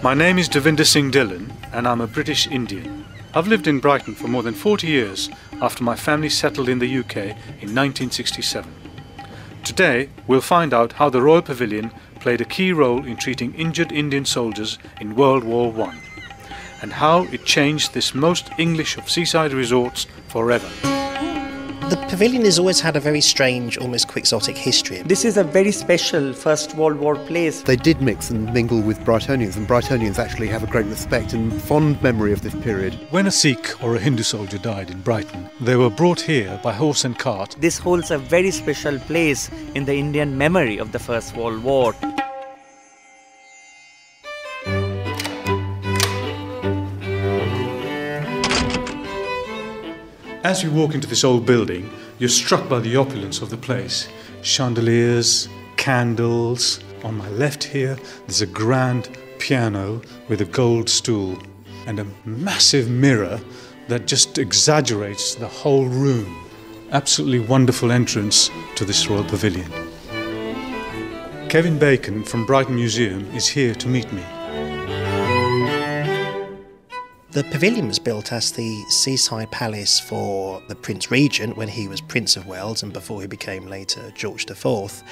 My name is Devinder Singh Dillon and I'm a British Indian. I've lived in Brighton for more than 40 years after my family settled in the UK in 1967. Today we'll find out how the Royal Pavilion played a key role in treating injured Indian soldiers in World War I and how it changed this most English of seaside resorts forever. The pavilion has always had a very strange, almost quixotic history. This is a very special First World War place. They did mix and mingle with Brightonians, and Brightonians actually have a great respect and fond memory of this period. When a Sikh or a Hindu soldier died in Brighton, they were brought here by horse and cart. This holds a very special place in the Indian memory of the First World War. As you walk into this old building, you're struck by the opulence of the place. Chandeliers, candles. On my left here, there's a grand piano with a gold stool and a massive mirror that just exaggerates the whole room. Absolutely wonderful entrance to this Royal Pavilion. Kevin Bacon from Brighton Museum is here to meet me. The pavilion was built as the seaside palace for the Prince Regent when he was Prince of Wales and before he became later George IV.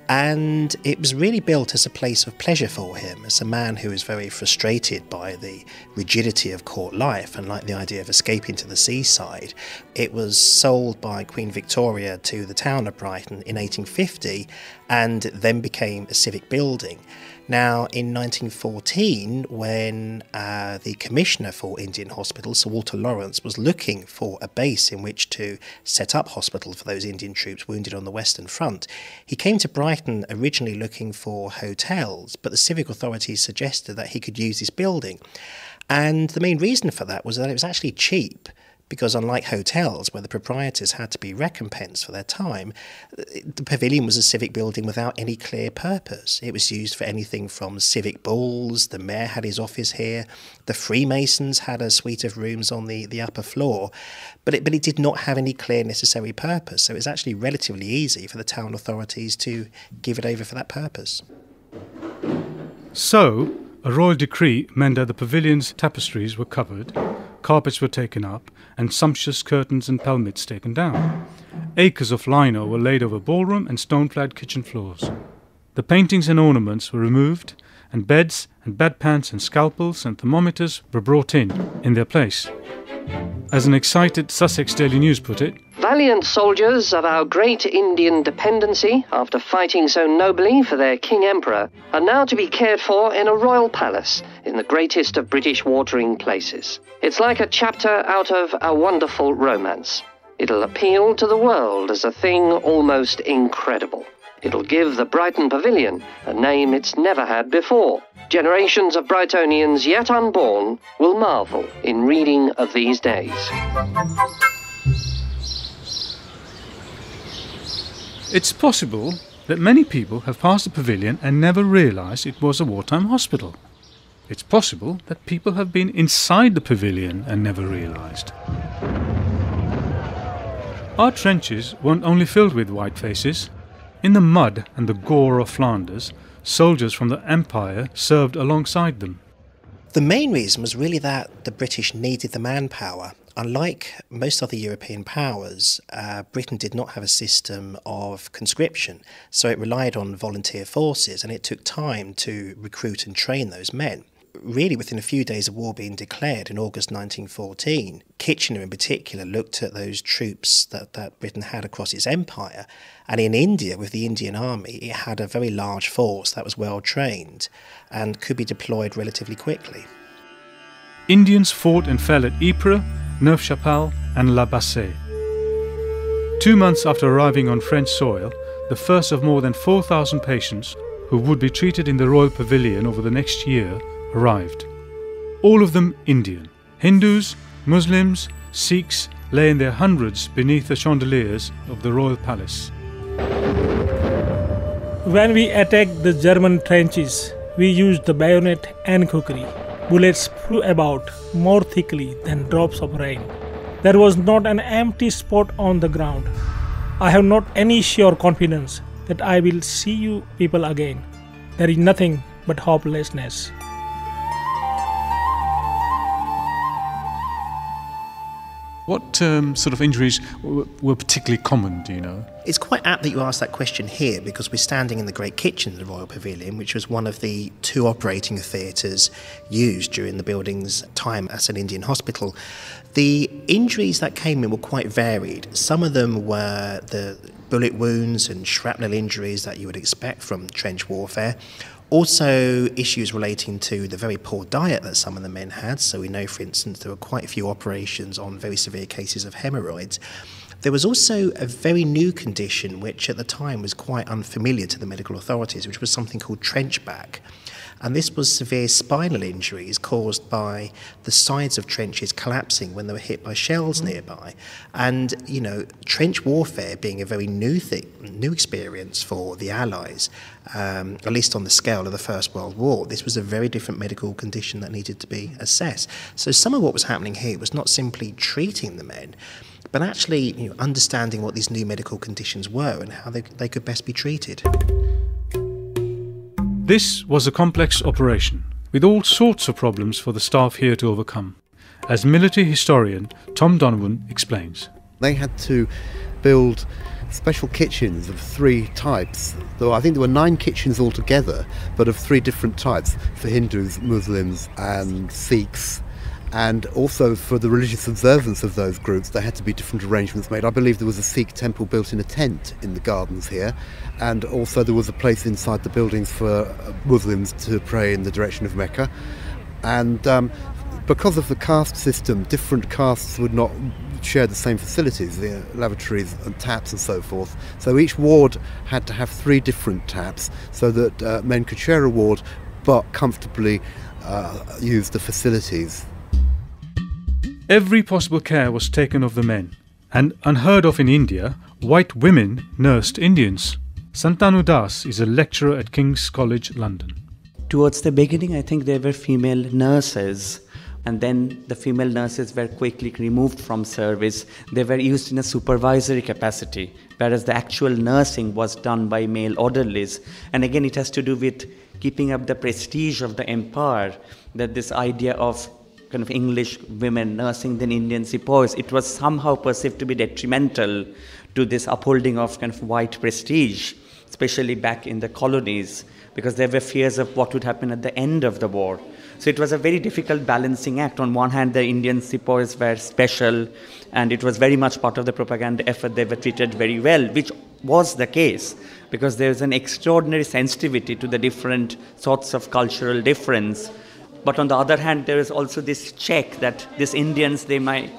And it was really built as a place of pleasure for him, as a man who was very frustrated by the rigidity of court life and liked the idea of escaping to the seaside. It was sold by Queen Victoria to the town of Brighton in 1850 and then became a civic building. Now, in 1914, when the Commissioner for Indian Hospitals, Sir Walter Lawrence, was looking for a base in which to set up hospitals for those Indian troops wounded on the Western Front, he came to Brighton originally looking for hotels, but the civic authorities suggested that he could use this building. And the main reason for that was that it was actually cheap, because unlike hotels, where the proprietors had to be recompensed for their time, the pavilion was a civic building without any clear purpose. It was used for anything from civic balls, the mayor had his office here, the Freemasons had a suite of rooms on the upper floor, but it did not have any clear necessary purpose, so it was actually relatively easy for the town authorities to give it over for that purpose. So, a royal decree meant that the pavilion's tapestries were covered, carpets were taken up, and sumptuous curtains and pelmets taken down. Acres of lino were laid over ballroom and stone-flagged kitchen floors. The paintings and ornaments were removed, and beds and bedpans and scalpels and thermometers were brought in their place. As an excited Sussex Daily News put it, "Valiant soldiers of our great Indian dependency, after fighting so nobly for their King Emperor, are now to be cared for in a royal palace in the greatest of British watering places. It's like a chapter out of a wonderful romance. It'll appeal to the world as a thing almost incredible. It'll give the Brighton Pavilion a name it's never had before. Generations of Brightonians yet unborn will marvel in reading of these days." it's possible that many people have passed the pavilion and never realised it was a wartime hospital. It's possible that people have been inside the pavilion and never realised. Our trenches weren't only filled with white faces. In the mud and the gore of Flanders, soldiers from the Empire served alongside them. The main reason was really that the British needed the manpower. Unlike most other European powers, Britain did not have a system of conscription, so it relied on volunteer forces, and it took time to recruit and train those men. Really, within a few days of war being declared in August 1914, Kitchener in particular looked at those troops that Britain had across its empire, and in India, with the Indian Army, it had a very large force that was well trained and could be deployed relatively quickly. Indians fought and fell at Ypres, Neuf-Chapelle and La Bassée. 2 months after arriving on French soil, the first of more than 4,000 patients who would be treated in the Royal Pavilion over the next year arrived. All of them Indian. Hindus, Muslims, Sikhs lay in their hundreds beneath the chandeliers of the Royal Palace. When we attacked the German trenches, we used the bayonet and kukri. Bullets flew about more thickly than drops of rain. There was not an empty spot on the ground. I have not any sure confidence that I will see you people again. There is nothing but hopelessness. What sort of injuries were particularly common, do you know? It's quite apt that you asked that question here, because we're standing in the Great Kitchen of the Royal Pavilion, which was one of the 2 operating theatres used during the building's time as an Indian hospital. The injuries that came in were quite varied. Some of them were the bullet wounds and shrapnel injuries that you would expect from trench warfare. Also, issues relating to the very poor diet that some of the men had. So we know, for instance, there were quite a few operations on very severe cases of hemorrhoids. There was also a very new condition, which at the time was quite unfamiliar to the medical authorities, which was something called trench back. And this was severe spinal injuries caused by the sides of trenches collapsing when they were hit by shells nearby. And, you know, trench warfare being a very new experience for the Allies, at least on the scale of the First World War, this was a very different medical condition that needed to be assessed. So some of what was happening here was not simply treating the men, but actually understanding what these new medical conditions were and how they could best be treated. This was a complex operation, with all sorts of problems for the staff here to overcome. As military historian Tom Donovan explains. They had to build special kitchens of 3 types. Though I think there were 9 kitchens altogether, but of 3 different types for Hindus, Muslims and Sikhs. And also for the religious observance of those groups, there had to be different arrangements made. I believe there was a Sikh temple built in a tent in the gardens here, and also there was a place inside the buildings for Muslims to pray in the direction of Mecca. And because of the caste system, different castes would not share the same facilities, the lavatories and taps and so forth. So each ward had to have 3 different taps so that men could share a ward but comfortably use the facilities. Every possible care was taken of the men, and unheard of in India, white women nursed Indians. Santanu Das is a lecturer at King's College, London. Towards the beginning, I think there were female nurses, and then the female nurses were quickly removed from service. They were used in a supervisory capacity, whereas the actual nursing was done by male orderlies. And again, it has to do with keeping up the prestige of the empire, that this idea of kind of English women nursing the Indian sepoys, it was somehow perceived to be detrimental to this upholding of kind of white prestige, especially back in the colonies, because there were fears of what would happen at the end of the war. So it was a very difficult balancing act. On one hand, the Indian sepoys were special, and it was very much part of the propaganda effort. They were treated very well, which was the case, because there is an extraordinary sensitivity to the different sorts of cultural difference. But on the other hand, there is also this check that these Indians, they might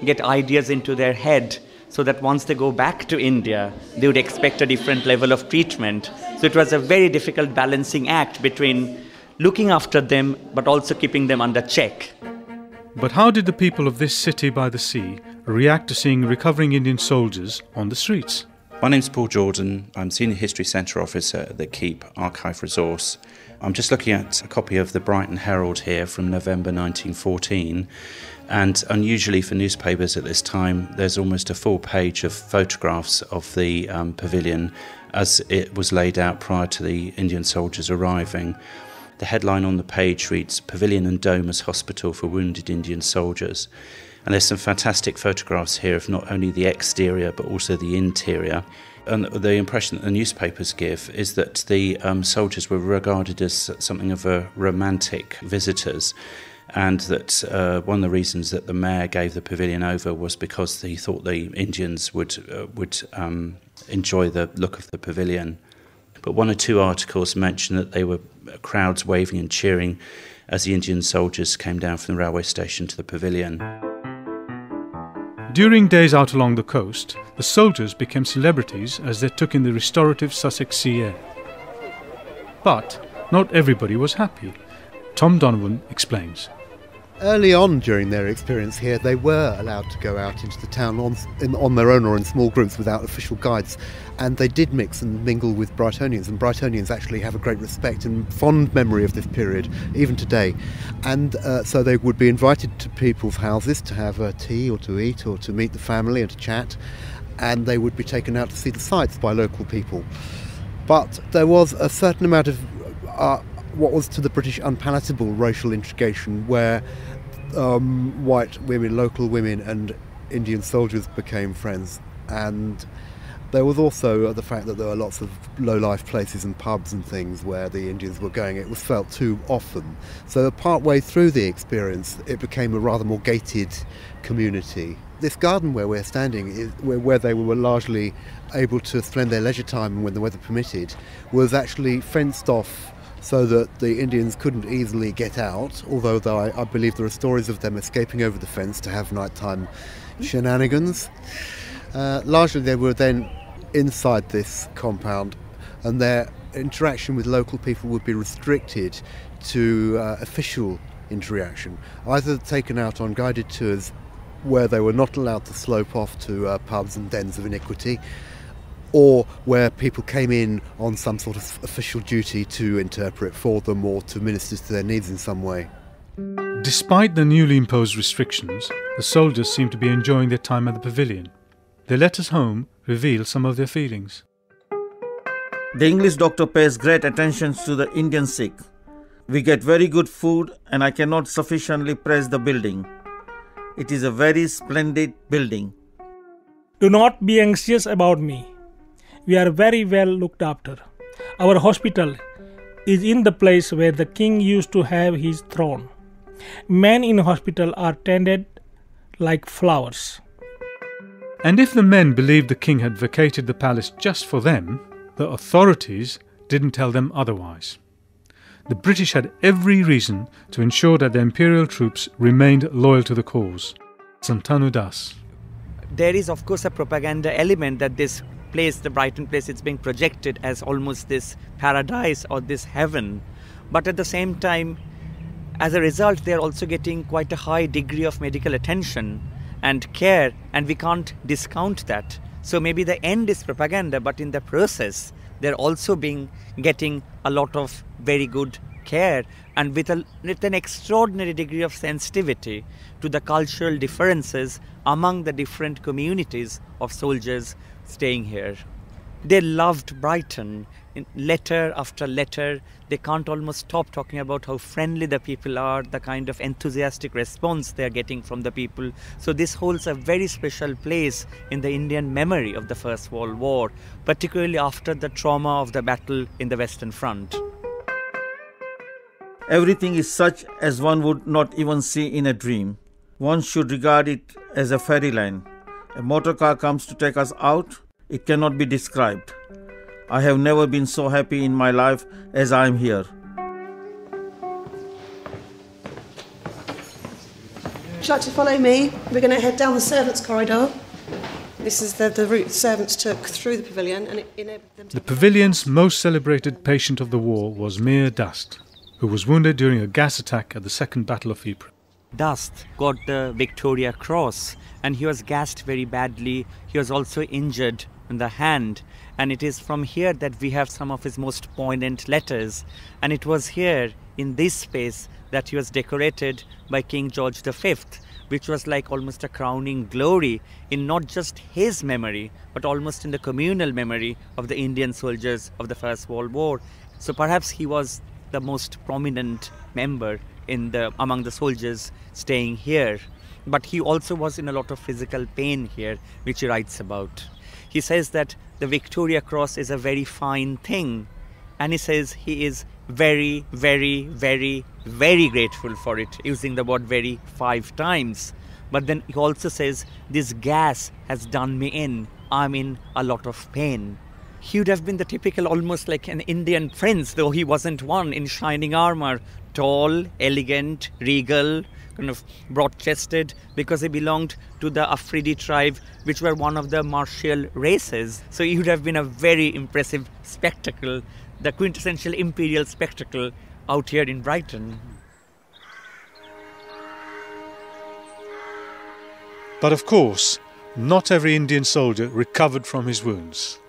get ideas into their head so that once they go back to India, they would expect a different level of treatment. So it was a very difficult balancing act between looking after them, but also keeping them under check. But how did the people of this city by the sea react to seeing recovering Indian soldiers on the streets? My name's Paul Jordan. I'm Senior History Centre Officer at the Keep Archive Resource. I'm just looking at a copy of the Brighton Herald here from November 1914, and unusually for newspapers at this time, there's almost a full page of photographs of the pavilion as it was laid out prior to the Indian soldiers arriving. The headline on the page reads, "Pavilion and Dome as Hospital for Wounded Indian Soldiers." And there's some fantastic photographs here of not only the exterior but also the interior. And the impression that the newspapers give is that the soldiers were regarded as something of a romantic visitors, and that one of the reasons that the mayor gave the pavilion over was because he thought the Indians would enjoy the look of the pavilion. But 1 or 2 articles mention that they were crowds waving and cheering as the Indian soldiers came down from the railway station to the pavilion. During days out along the coast, the soldiers became celebrities as they took in the restorative Sussex sea air. But not everybody was happy. Tom Donovan explains. Early on during their experience here, they were allowed to go out into the town on their own or in small groups without official guides, and they did mix and mingle with Brightonians, and Brightonians actually have a great respect and fond memory of this period, even today. And so they would be invited to people's houses to have tea or to eat or to meet the family and to chat, and they would be taken out to see the sights by local people. But there was a certain amount of what was to the British unpalatable racial integration, where white women, local women and Indian soldiers became friends, and there was also the fact that there were lots of low-life places and pubs and things where the Indians were going. It was felt too often. So part way through the experience, it became a rather more gated community. This garden where we're standing, is where they were largely able to spend their leisure time when the weather permitted, was actually fenced off so that the Indians couldn't easily get out, although I believe there are stories of them escaping over the fence to have nighttime shenanigans. Largely they were then inside this compound, and their interaction with local people would be restricted to official interaction, either taken out on guided tours where they were not allowed to slope off to pubs and dens of iniquity, or where people came in on some sort of official duty to interpret for them or to minister to their needs in some way. Despite the newly imposed restrictions, the soldiers seemed to be enjoying their time at the pavilion. Their letters home reveal some of their feelings. The English doctor pays great attention to the Indian sick. We get very good food, and I cannot sufficiently praise the building. It is a very splendid building. Do not be anxious about me. We are very well looked after. Our hospital is in the place where the king used to have his throne. Men in hospital are tended like flowers. And if the men believed the king had vacated the palace just for them, the authorities didn't tell them otherwise. The British had every reason to ensure that the imperial troops remained loyal to the cause. Santanu Das. There is of course a propaganda element that this place, the Brighton place, it's being projected as almost this paradise or this heaven. But at the same time, as a result, they're also getting quite a high degree of medical attention and care, and we can't discount that. So maybe the end is propaganda, but in the process, they're also getting a lot of very good care, and with an extraordinary degree of sensitivity to the cultural differences among the different communities of soldiers staying here. They loved Brighton. In letter after letter, they can't almost stop talking about how friendly the people are, the kind of enthusiastic response they are getting from the people. So this holds a very special place in the Indian memory of the First World War, particularly after the trauma of the battle in the Western Front. Everything is such as one would not even see in a dream. One should regard it as a fairyland. A motor car comes to take us out. It cannot be described. I have never been so happy in my life as I am here. Would you like to follow me? We're going to head down the servants' corridor. This is the route servants took through the pavilion, and it enabled them to... The pavilion's most celebrated patient of the war was Mir Dast, who was wounded during a gas attack at the Second Battle of Ypres. Dast got the Victoria Cross, and he was gassed very badly. He was also injured in the hand, and it is from here that we have some of his most poignant letters. And it was here, in this space, that he was decorated by King George V, which was like almost a crowning glory in not just his memory, but almost in the communal memory of the Indian soldiers of the First World War. So perhaps he was the most prominent member among the soldiers staying here. But he also was in a lot of physical pain here, which he writes about. He says that the Victoria Cross is a very fine thing, and he says he is very, very, very, very grateful for it, using the word very 5 times. But then he also says, this gas has done me in. I'm in a lot of pain. He would have been the typical, almost like an Indian prince, though he wasn't one, in shining armor, tall, elegant, regal, kind of broad-chested, because he belonged to the Afridi tribe, which were one of the martial races. So he would have been a very impressive spectacle, the quintessential imperial spectacle out here in Brighton. But of course, not every Indian soldier recovered from his wounds.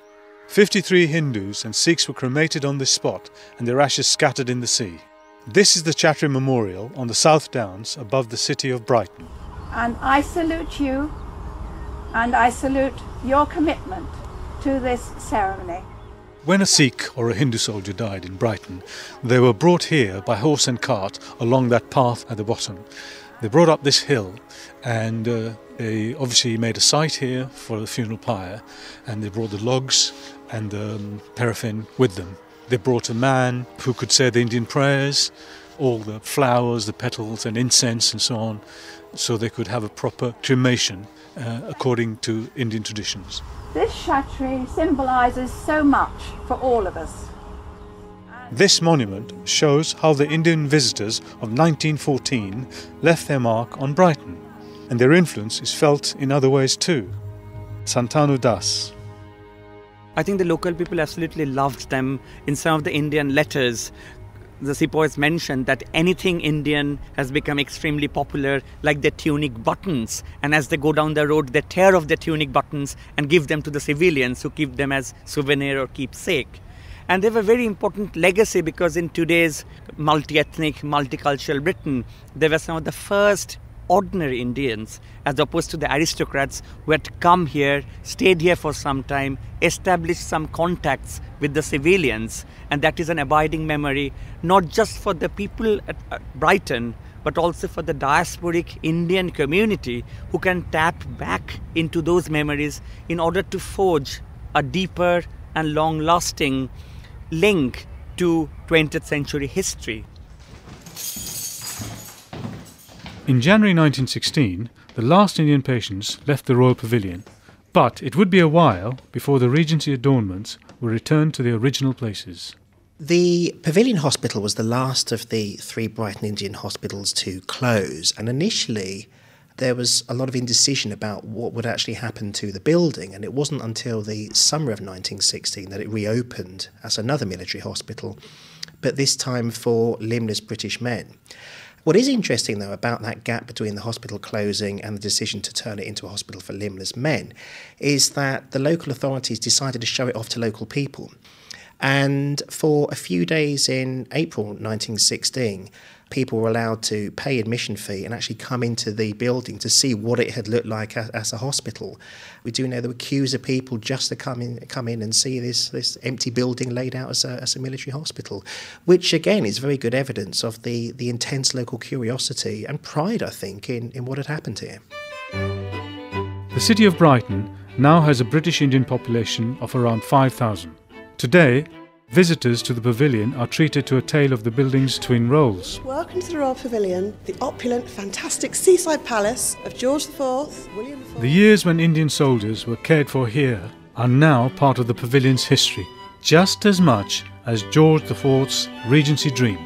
53 Hindus and Sikhs were cremated on this spot and their ashes scattered in the sea. This is the Chattri Memorial on the South Downs above the city of Brighton. And I salute you, and I salute your commitment to this ceremony. When a Sikh or a Hindu soldier died in Brighton, they were brought here by horse and cart along that path at the bottom. They brought up this hill, and they obviously made a site here for the funeral pyre, and they brought the logs and the paraffin with them. They brought a man who could say the Indian prayers, all the flowers, the petals and incense and so on, so they could have a proper cremation according to Indian traditions. This Chattri symbolises so much for all of us. This monument shows how the Indian visitors of 1914 left their mark on Brighton, and their influence is felt in other ways too. Santanu Das. I think the local people absolutely loved them. In some of the Indian letters, the sepoys mentioned that anything Indian has become extremely popular, like their tunic buttons. And as they go down the road, they tear off their tunic buttons and give them to the civilians who keep them as souvenir or keepsake. And they have a very important legacy because in today's multi-ethnic, multicultural Britain, they were some of the first ordinary Indians, as opposed to the aristocrats who had come here, stayed here for some time, established some contacts with the civilians. And that is an abiding memory, not just for the people at Brighton, but also for the diasporic Indian community who can tap back into those memories in order to forge a deeper and long-lasting link to 20th century history. In January 1916, the last Indian patients left the Royal Pavilion, but it would be a while before the Regency adornments were returned to their original places. The Pavilion Hospital was the last of the 3 Brighton Indian hospitals to close, and initially there was a lot of indecision about what would actually happen to the building, and it wasn't until the summer of 1916 that it reopened as another military hospital, but this time for limbless British men. What is interesting, though, about that gap between the hospital closing and the decision to turn it into a hospital for limbless men is that the local authorities decided to show it off to local people. And for a few days in April 1916, people were allowed to pay admission fee and actually come into the building to see what it had looked like as a hospital. We do know there were queues of people just to come in and see this empty building laid out as a military hospital, which again is very good evidence of the intense local curiosity and pride, I think, in what had happened here. The city of Brighton now has a British Indian population of around 5,000. Today, visitors to the pavilion are treated to a tale of the building's twin roles. Welcome to the Royal Pavilion, the opulent, fantastic seaside palace of George IV, William IV. The years when Indian soldiers were cared for here are now part of the pavilion's history, just as much as George IV's Regency dream.